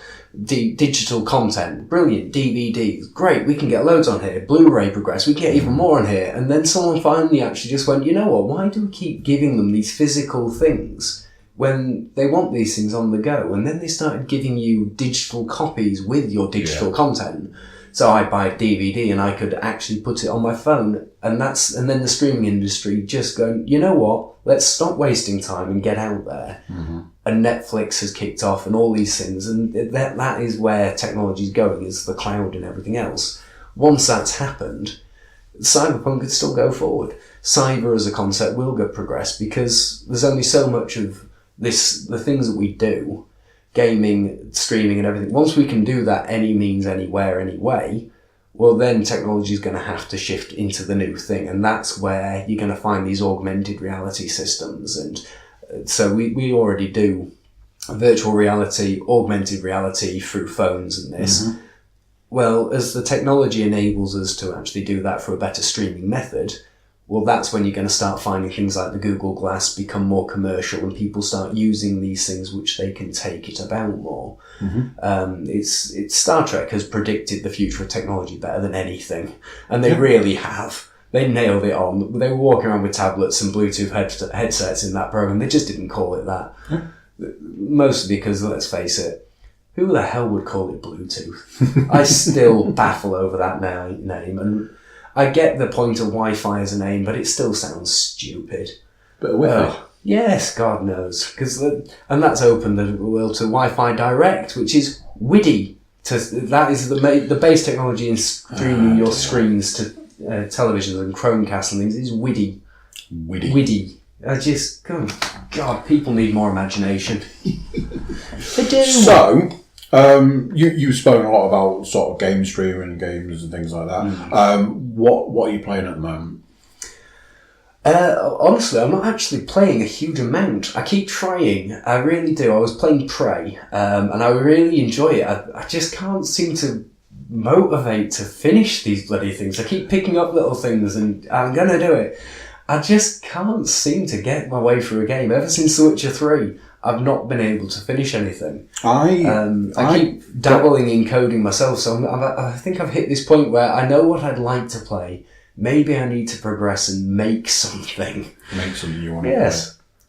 S2: Digital content, brilliant. DVDs, great, we can get loads on here. Blu-ray progress, we can get even more on here. And then someone finally actually just went, you know what, why do we keep giving them these physical things when they want these things on the go? And then they started giving you digital copies with your digital content. So I buy a DVD and I could actually put it on my phone, and then the streaming industry just going, you know what, let's stop wasting time and get out there. Mm-hmm. And Netflix has kicked off and all these things, and that is where technology is going, is the cloud and everything else. Once that's happened, cyberpunk could still go forward. Cyber as a concept will go progress because there's only so much of this, the things that we do, gaming, streaming and everything. Once we can do that any means, anywhere, anyway, well then technology is going to have to shift into the new thing, and that's where you're going to find these augmented reality systems. And so we already do virtual reality, augmented reality through phones and this. Mm-hmm. Well, as the technology enables us to actually do that for a better streaming method, well, that's when you're going to start finding things like the Google Glass become more commercial and people start using these things which they can take it about more. Mm-hmm. It's Star Trek has predicted the future of technology better than anything, and they really have. They nailed it on. They were walking around with tablets and Bluetooth headsets in that program. They just didn't call it that. Mostly because, let's face it, who the hell would call it Bluetooth? I still baffle over that name, and I get the point of Wi-Fi as a name, but it still sounds stupid.
S1: But with it.
S2: Yes, God knows. And that's opened the world to Wi-Fi Direct, which is WIDI. That is the base technology in streaming your screens to televisions and Chromecast and things is WIDI. WIDI. God, people need more imagination. They do.
S1: So, you've spoken a lot about sort of game streaming and games and things like that. What are you playing at the moment?
S2: Honestly, I'm not actually playing a huge amount. I keep trying. I really do. I was playing Prey, and I really enjoy it. I just can't seem to motivate to finish these bloody things. I keep picking up little things and I'm going to do it. I just can't seem to get my way through a game. Ever since The Witcher 3, I've not been able to finish anything. I keep dabbling in coding myself, so I think I've hit this point where I know what I'd like to play. Maybe I need to progress and make something.
S1: Make something you want to play.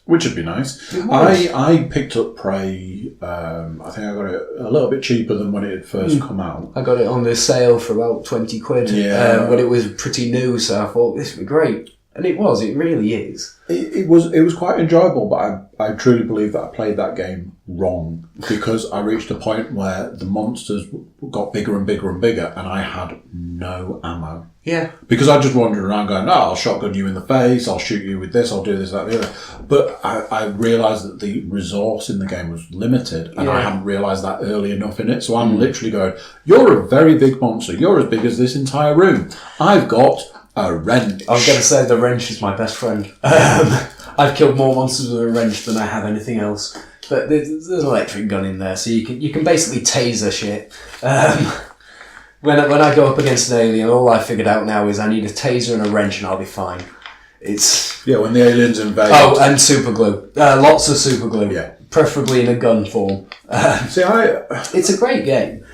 S1: Which would be nice. I picked up Prey, I think I got it a little bit cheaper than when it had first come out.
S2: I got it on the sale for about 20 quid when it was pretty new, so I thought this would be great. And it really is.
S1: It was quite enjoyable, but I truly believe that I played that game wrong because I reached a point where the monsters got bigger and bigger and bigger and I had no ammo.
S2: Yeah.
S1: Because I just wandered around going, I'll shotgun you in the face, I'll shoot you with this, I'll do this, that, the other. But I realised that the resource in the game was limited and I hadn't realised that early enough in it. So I'm literally going, you're a very big monster. You're as big as this entire room. I've got A wrench.
S2: I was going to say the wrench is my best friend. I've killed more monsters with a wrench than I have anything else. But there's an electric gun in there, so you can basically taser shit. When I go up against an alien, all I figured out now is I need a taser and a wrench and I'll be fine.
S1: When the aliens invade.
S2: Oh, and super glue. Lots of super glue.
S1: Yeah.
S2: Preferably in a gun form. It's a great game.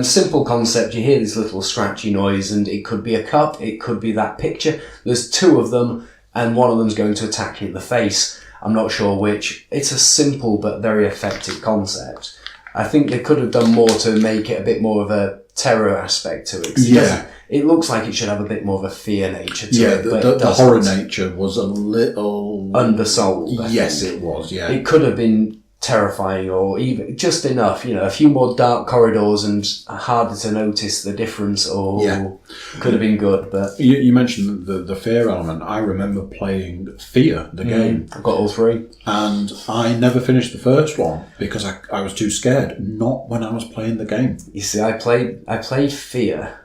S2: Simple concept. You hear this little scratchy noise and it could be a cup, it could be that picture. There's two of them and one of them's going to attack you in the face. I'm not sure which. It's a simple but very effective concept. I think they could have done more to make it a bit more of a terror aspect to it. It looks like it should have a bit more of a fear nature to it.
S1: The horror nature was a little...
S2: undersold.
S1: Yes, it was, yeah.
S2: It could have been terrifying or even just enough, a few more dark corridors and harder to notice the difference could have been good. But
S1: you mentioned the fear element. I remember playing Fear, the game.
S2: I've got all three.
S1: And I never finished the first one because I was too scared, not when I was playing the game.
S2: You see, I played Fear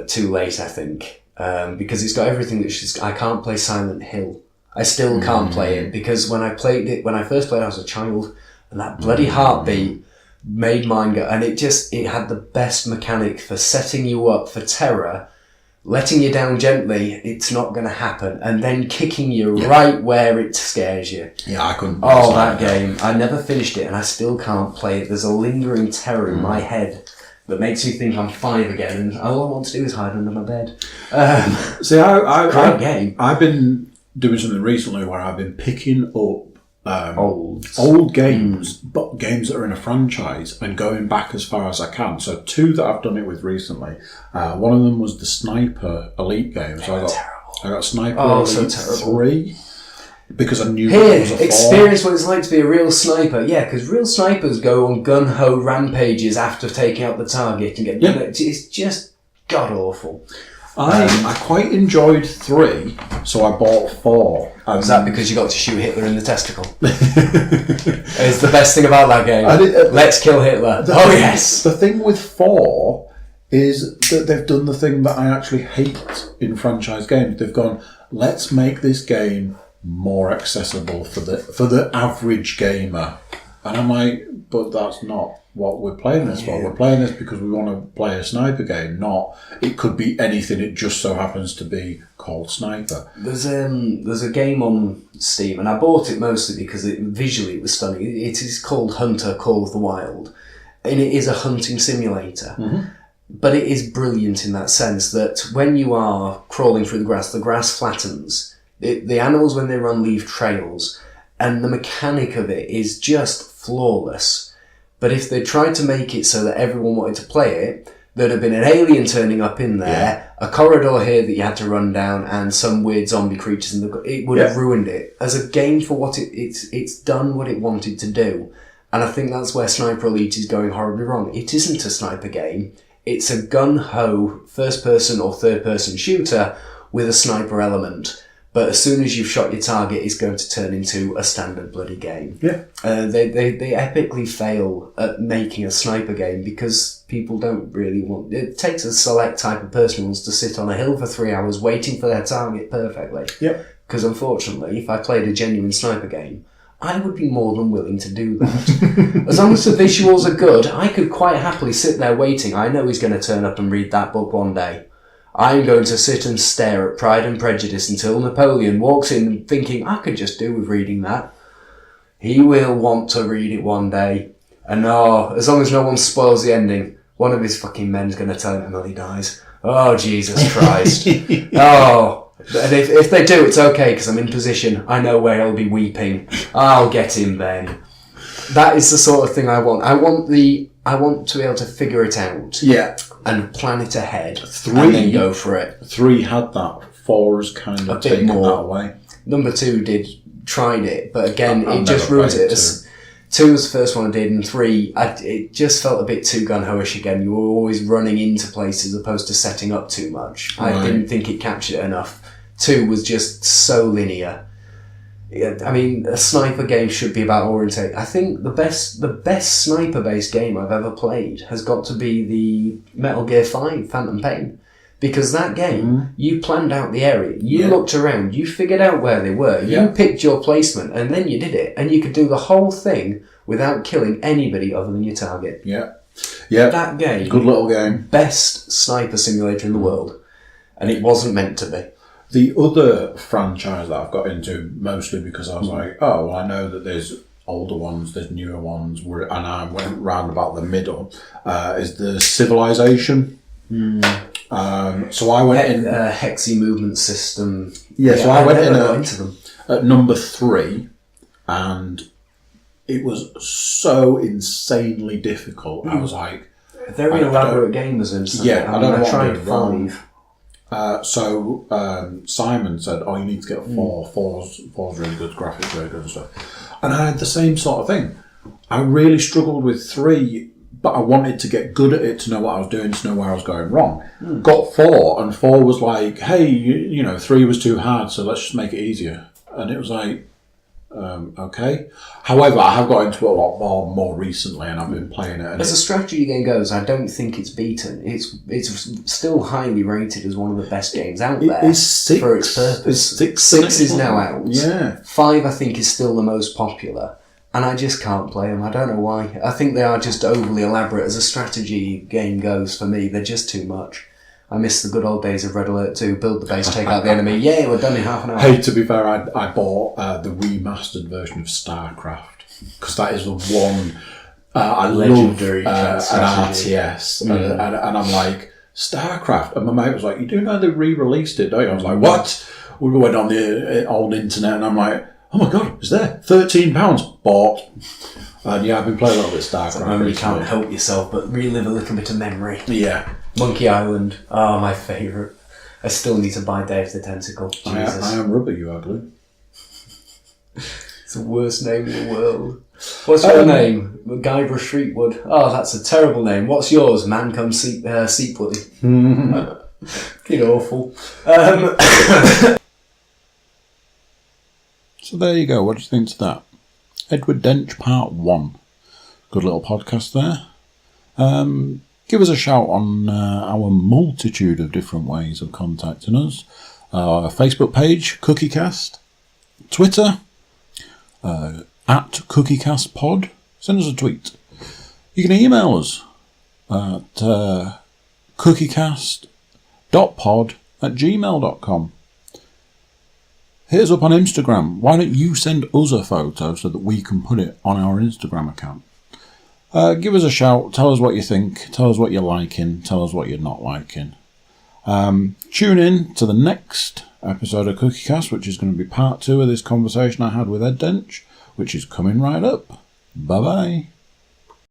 S2: too late, I think, because it's got everything that I can't play Silent Hill. I still can't play it because when I first played it, I was a child, and that bloody heartbeat made mine go. And it had the best mechanic for setting you up for terror, letting you down gently. It's not going to happen, and then kicking you right where it scares you.
S1: Yeah, I couldn't.
S2: Oh, that game! I never finished it, and I still can't play it. There's a lingering terror in my head that makes me think I'm 5 again, and all I want to do is hide under my bed.
S1: See,
S2: great game.
S1: I've been doing something recently where I've been picking up
S2: old
S1: games, but games that are in a franchise, and going back as far as I can. So 2 that I've done it with recently. One of them was the Sniper Elite game. So I got Sniper Elite 3 because I knew it was a 4.
S2: Experience what it's like to be a real sniper. Yeah, because real snipers go on gun-ho rampages after taking out the target and it's just god-awful.
S1: I quite enjoyed 3, so I bought 4.
S2: Was that because you got to shoot Hitler in the testicle? It's the best thing about that game. Let's kill Hitler. Yes!
S1: The thing with 4 is that they've done the thing that I actually hate in franchise games. They've gone, let's make this game more accessible for the average gamer. And I'm like, but that's not what we're playing this for. We're playing this because we want to play a sniper game, not it could be anything, it just so happens to be called Sniper.
S2: There's a game on Steam, and I bought it mostly because visually it was stunning. It is called Hunter Call of the Wild, and it is a hunting simulator.
S1: Mm-hmm.
S2: But it is brilliant in that sense that when you are crawling through the grass flattens. The animals, when they run, leave trails, and the mechanic of it is just flawless. But if they tried to make it so that everyone wanted to play it, there'd have been an alien turning up in there, a corridor here that you had to run down, and some weird zombie creatures, it would have ruined it. As a game for what it's done what it wanted to do. And I think that's where Sniper Elite is going horribly wrong. It isn't a sniper game. It's a gun-ho first-person or third-person shooter with a sniper element. But as soon as you've shot your target, it's going to turn into a standard bloody game.
S1: Yeah.
S2: They epically fail at making a sniper game because people don't really want... It takes a select type of person who wants to sit on a hill for 3 hours waiting for their target perfectly.
S1: Yeah.
S2: Because unfortunately, if I played a genuine sniper game, I would be more than willing to do that. As long as the visuals are good, I could quite happily sit there waiting. I know he's going to turn up and read that book one day. I'm going to sit and stare at Pride and Prejudice until Napoleon walks in thinking, I could just do with reading that. He will want to read it one day. And as long as no one spoils the ending, one of his fucking men's going to tell him Emily dies. Oh, Jesus Christ. And if they do, it's okay, because I'm in position. I know where he'll be weeping. I'll get him then. That is the sort of thing I want. I want to be able to figure it out.
S1: Yeah. And
S2: plan it ahead. 3, and then go for it.
S1: 3 had that. 4's kind of taken that away.
S2: Number 2 tried it, but again, it just ruined it. 2 was the first one I did, and 3, it just felt a bit too gun-ho-ish again. You were always running into places as opposed to setting up too much. Right. I didn't think it captured it enough. 2 was just so linear. I mean, a sniper game should be about orientation. I think the best sniper-based game I've ever played has got to be the Metal Gear 5 Phantom Pain. Because that game, you planned out the area, you looked around, you figured out where they were, you
S1: Yeah.
S2: picked your placement, and then you did it. And you could do the whole thing without killing anybody other than your target.
S1: Yeah. Yeah.
S2: That game,
S1: Good little game.
S2: best sniper simulator in the world. And it wasn't meant to be.
S1: The other franchise that I've got into, mostly because I was like, oh, well, I know that there's older ones, there's newer ones, and I went round about the middle, is the Civilization. So I went in...
S2: Hexy movement system.
S1: Yeah, so I went in
S2: into them.
S1: At number 3, and it was so insanely difficult. I was like...
S2: Very elaborate game was in.
S1: Yeah, I don't know
S2: I
S1: what
S2: tried
S1: I did wrong.
S2: 5.
S1: So Simon said, "Oh, you need to get 4. Four's really good, graphics very good and stuff." And I had the same sort of thing. I really struggled with 3, but I wanted to get good at it to know what I was doing, to know where I was going wrong. Got 4, and 4 was like, "Hey, you know, 3 was too hard, so let's just make it easier." And it was like, okay. However, I have got into it a lot more recently, and I've been playing it. And
S2: As a strategy game goes, I don't think it's beaten. It's still highly rated as one of the best games out there.
S1: It is 6
S2: for its purpose.
S1: It's
S2: 6 is now out.
S1: Yeah.
S2: 5, I think, is still the most popular, and I just can't play them. I don't know why. I think they are just overly elaborate as a strategy game goes. For me, they're just too much. I miss the good old days of Red Alert 2, build the base, take out the enemy. Yeah, we're done in half an hour.
S1: Hey, to be fair, I bought the remastered version of StarCraft, because that is the one I
S2: Legendary
S1: love, an
S2: strategy.
S1: RTS, and I'm like, StarCraft, and my mate was like, you do know they re-released it, don't you? I was like, what? We went on the old internet, and I'm like, oh my god, it's there, £13, bought. And yeah, I've been playing a little bit of StarCraft.
S2: Remember, you
S1: recently.
S2: can't help yourself but relive a little bit of memory.
S1: Yeah.
S2: Monkey Island, oh, my favourite. I still need to buy Dave the Tentacle.
S1: I
S2: Jesus.
S1: am rubber, you ugly.
S2: It's the worst name in the world. What's your name? Guybrush Threepwood. Oh, that's a terrible name. What's yours? Man Come Seepwoody. Fucking awful.
S1: So there you go. What do you think to that? Edward Dench Part 1. Good little podcast there. Give us a shout on our multitude of different ways of contacting us. Our Facebook page, Cookiecast. Twitter, at CookieCastPod. Send us a tweet. You can email us at cookiecast.pod@gmail.com. Hit us up on Instagram. Why don't you send us a photo so that we can put it on our Instagram account? Give us a shout. Tell us what you think. Tell us what you're liking. Tell us what you're not liking. Tune in to the next episode of Cookiecast, which is going to be part 2 of this conversation I had with Ed Dench, which is coming right up. Bye-bye.